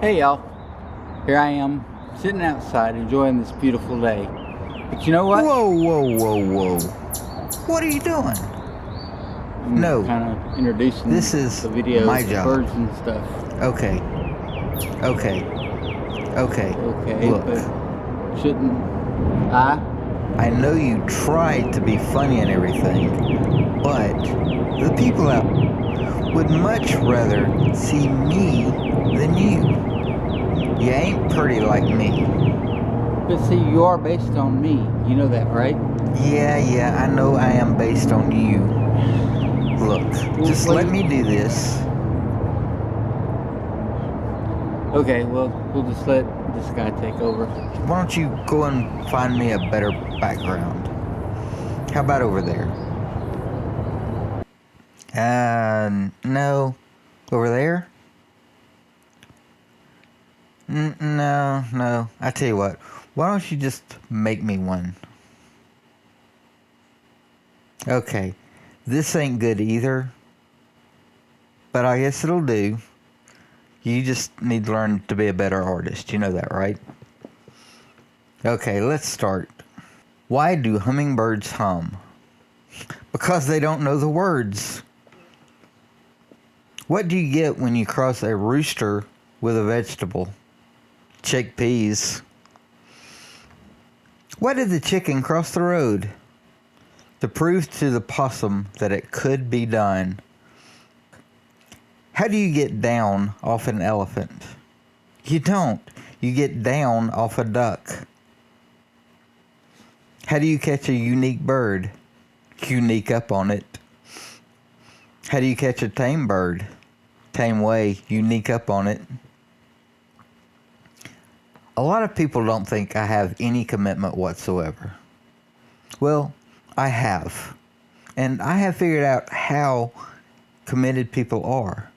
Hey y'all, here I am sitting outside enjoying this beautiful day. But you know what? Whoa, whoa, whoa, whoa. What are you doing? I'm No, kind of introducing this is the videos my of job. birds and stuff. Okay. Okay. Okay, Look, but shouldn't I? I know you try to be funny and everything, but the people out would much rather see me than you. You ain't pretty like me. But see, you are based on me. You know that, right? Yeah, I know I am based on you. Look, just let me do this. Okay, well, we'll just let this guy take over. Why don't you go and find me a better background? How about over there? No. Over there? No. I tell you what. Why don't you just make me one? Okay. This ain't good either. But I guess it'll do. You just need to learn to be a better artist. You know that, right? Okay, let's start. Why do hummingbirds hum? Because they don't know the words. What do you get when you cross a rooster with a vegetable? Chickpeas. Why did the chicken cross the road? To prove to the possum that it could be done. How do you get down off an elephant? You don't. You get down off a duck. How do you catch a unique bird? Unique up on it. How do you catch a tame bird? Tame way, unique up on it. A lot of people don't think I have any commitment whatsoever. Well, I have. And I have figured out how committed people are.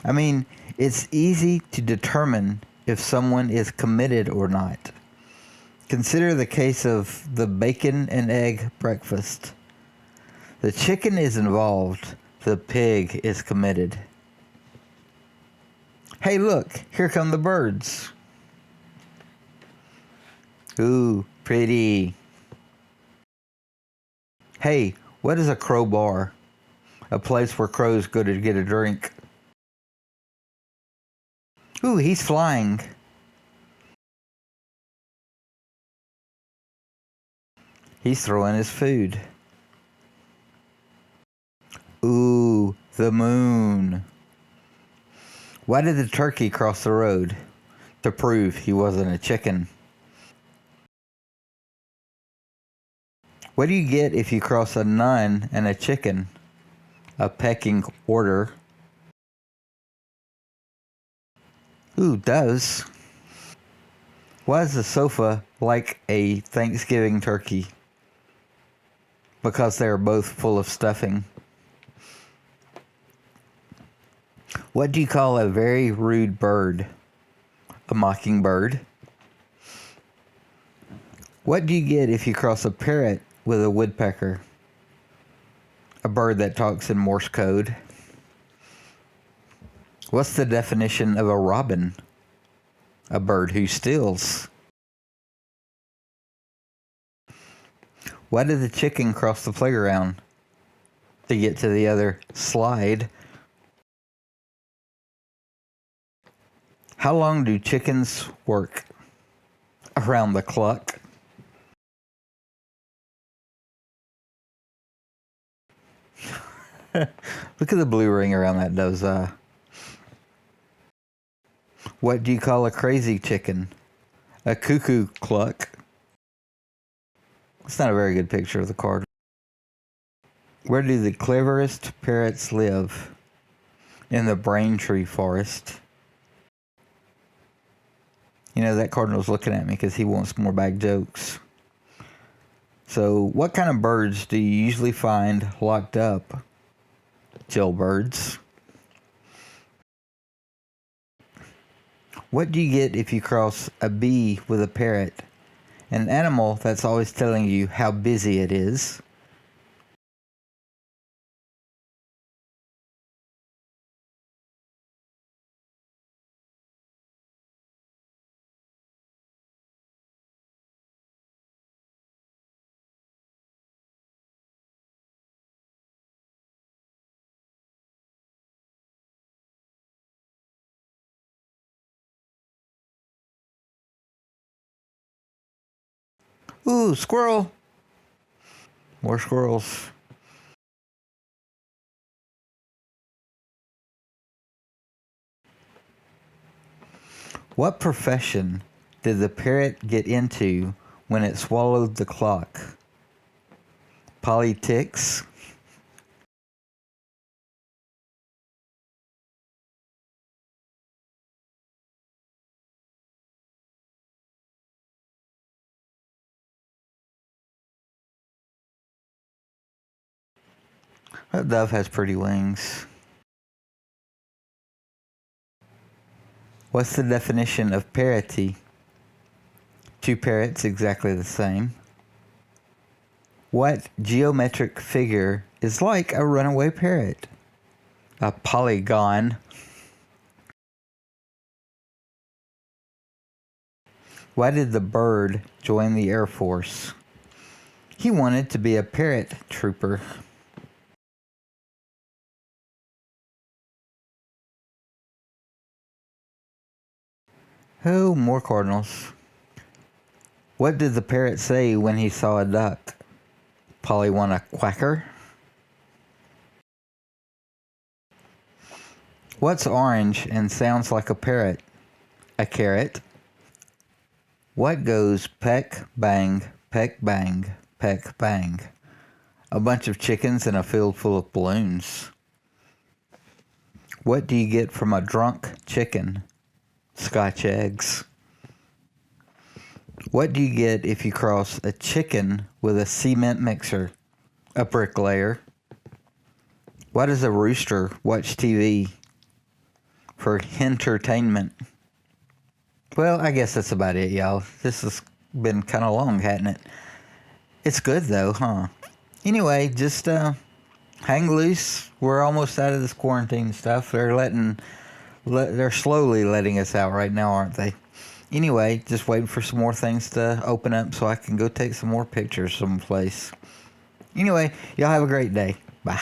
I mean, it's easy to determine if someone is committed or not. Consider the case of the bacon and egg breakfast. The chicken is involved, the pig is committed. Hey, look, here come the birds. Ooh, pretty. Hey, what is a crowbar? A place where crows go to get a drink. Ooh, he's flying. He's throwing his food. Ooh, the moon. Why did the turkey cross the road? To prove he wasn't a chicken. What do you get if you cross a nun and a chicken? A pecking order. Ooh, does. Why is the sofa like a Thanksgiving turkey? Because they are both full of stuffing. What do you call a very rude bird? A mockingbird. What do you get if you cross a parrot with a woodpecker? A bird that talks in Morse code. What's the definition of a robin? A bird who steals. Why did the chicken cross the playground? To get to the other slide. How long do chickens work? Around the clock. Look at the blue ring around that dove's eye. What do you call a crazy chicken? A cuckoo cluck. It's not a very good picture of the card. Where do the cleverest parrots live? In the Braintree Forest. You know, that cardinal's looking at me because he wants more bag jokes. So, what kind of birds do you usually find locked up? Jailbirds. What do you get if you cross a bee with a parrot? An animal that's always telling you how busy it is. Ooh, squirrel! More squirrels. What profession did the parrot get into when it swallowed the clock? Politics? That dove has pretty wings. What's the definition of parity? Two parrots exactly the same. What geometric figure is like a runaway parrot? A polygon. Why did the bird join the Air Force? He wanted to be a parrot trooper. Oh, more cardinals. What did the parrot say when he saw a duck? Polly want a quacker? What's orange and sounds like a parrot? A carrot. What goes peck, bang, peck, bang, peck, bang? A bunch of chickens in a field full of balloons. What do you get from a drunk chicken? Scotch eggs. What do you get if you cross a chicken with a cement mixer? A bricklayer. Why does a rooster watch TV? For entertainment. Well, I guess that's about it, y'all. This has been kind of long, hasn't it? It's good, though, huh? Anyway, just hang loose. We're almost out of this quarantine stuff. They're slowly letting us out right now, aren't they? Anyway, just waiting for some more things to open up so I can go take some more pictures someplace. Anyway, y'all have a great day. Bye.